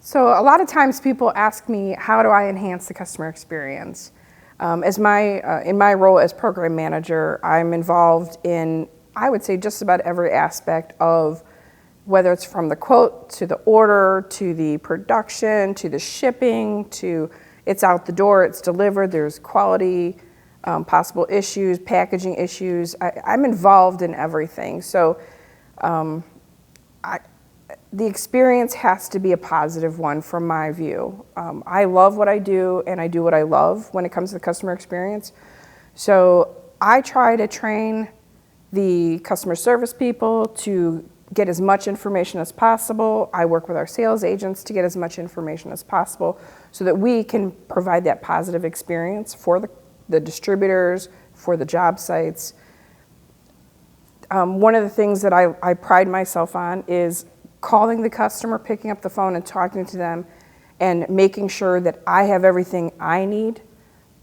So a lot of times people ask me, how do I enhance the customer experience? In my role as program manager, I'm involved in, I would say, just about every aspect of whether it's from the quote to the order to the production to the shipping to it's out the door, it's delivered, there's quality, possible issues, packaging issues. I'm involved in everything. So the experience has to be a positive one from my view. I love what I do, and I do what I love when it comes to the customer experience. So I try to train the customer service people to get as much information as possible. I work with our sales agents to get as much information as possible so that we can provide that positive experience for the distributors, for the job sites. One of the things that I pride myself on is calling the customer, picking up the phone and talking to them and making sure that I have everything I need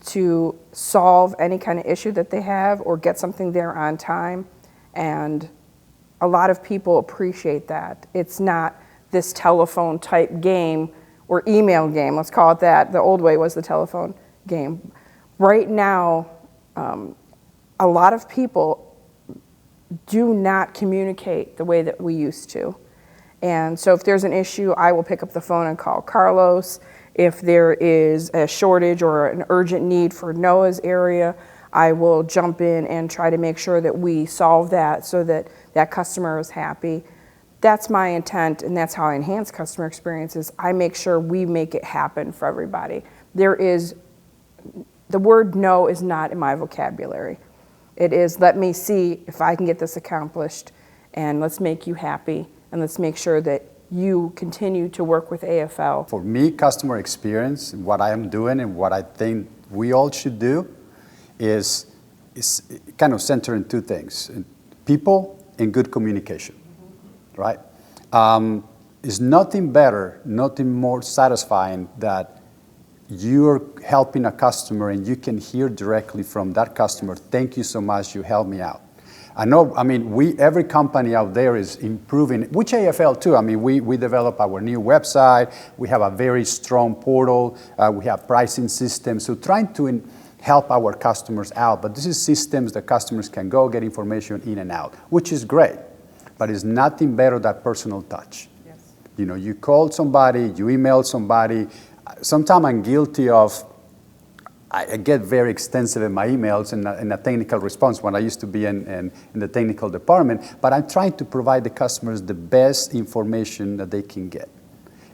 to solve any kind of issue that they have or get something there on time. And a lot of people appreciate that. It's not this telephone type game or email game, let's call it that. The old way was the telephone game. Right now, a lot of people do not communicate the way that we used to. And so if there's an issue, I will pick up the phone and call Carlos. If there is a shortage or an urgent need for Noah's area, I will jump in and try to make sure that we solve that so that that customer is happy. That's my intent, and that's how I enhance customer experiences. I make sure we make it happen for everybody. The word no is not in my vocabulary. It is, let me see if I can get this accomplished, and let's make you happy, and let's make sure that you continue to work with AFL. For me, customer experience, what I am doing and what I think we all should do is kind of centered in two things: people and good communication, right? It's nothing better, nothing more satisfying that you're helping a customer and you can hear directly from that customer, thank you so much, you helped me out. Every company out there is improving, which AFL too. We develop our new website, we have a very strong portal, we have pricing systems, so trying to help our customers out. But this is systems that customers can go get information in and out, which is great. But it's nothing better than personal touch. Yes. You called somebody, you emailed somebody. Sometimes I'm guilty of, I get very extensive in my emails in a technical response when I used to be in the technical department, but I'm trying to provide the customers the best information that they can get.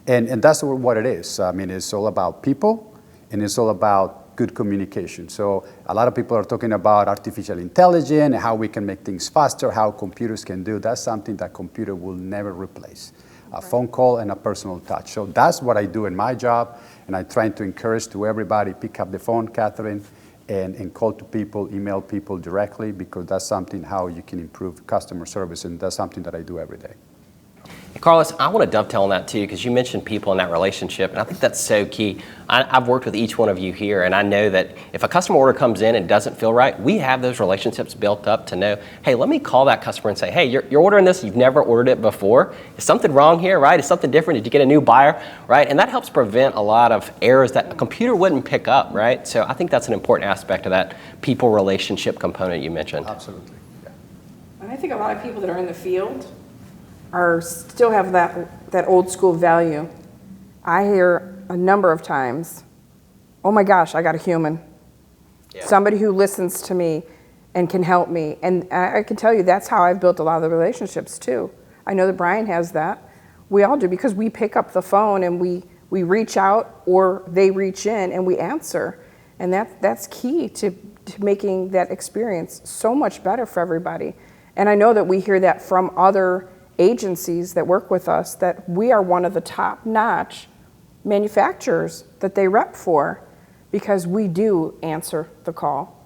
And that's what it is. It's all about people, and it's all about good communication. So a lot of people are talking about artificial intelligence and how we can make things faster, how computers can do. That's something that computer will never replace. A phone call and a personal touch. So that's what I do in my job, and I'm trying to encourage to everybody, pick up the phone, Catherine, and call to people, email people directly, because that's something how you can improve customer service, and that's something that I do every day. Carlos, I want to dovetail on that too, because you mentioned people in that relationship, and I think that's so key. I've worked with each one of you here, and I know that if a customer order comes in and doesn't feel right, we have those relationships built up to know, hey, let me call that customer and say, hey, you're ordering this, you've never ordered it before. Is something wrong here, right? Is something different? Did you get a new buyer, right? And that helps prevent a lot of errors that a computer wouldn't pick up, right? So I think that's an important aspect of that people relationship component you mentioned. Absolutely. Yeah. And I think a lot of people that are in the field still have that old school value. I hear a number of times, oh my gosh, I got a human. Yeah. Somebody who listens to me and can help me. And I can tell you that's how I've built a lot of the relationships too. I know that Brian has that. We all do, because we pick up the phone and we reach out, or they reach in and we answer. And that's key to making that experience so much better for everybody. And I know that we hear that from other agencies that work with us, that we are one of the top-notch manufacturers that they rep for, because we do answer the call.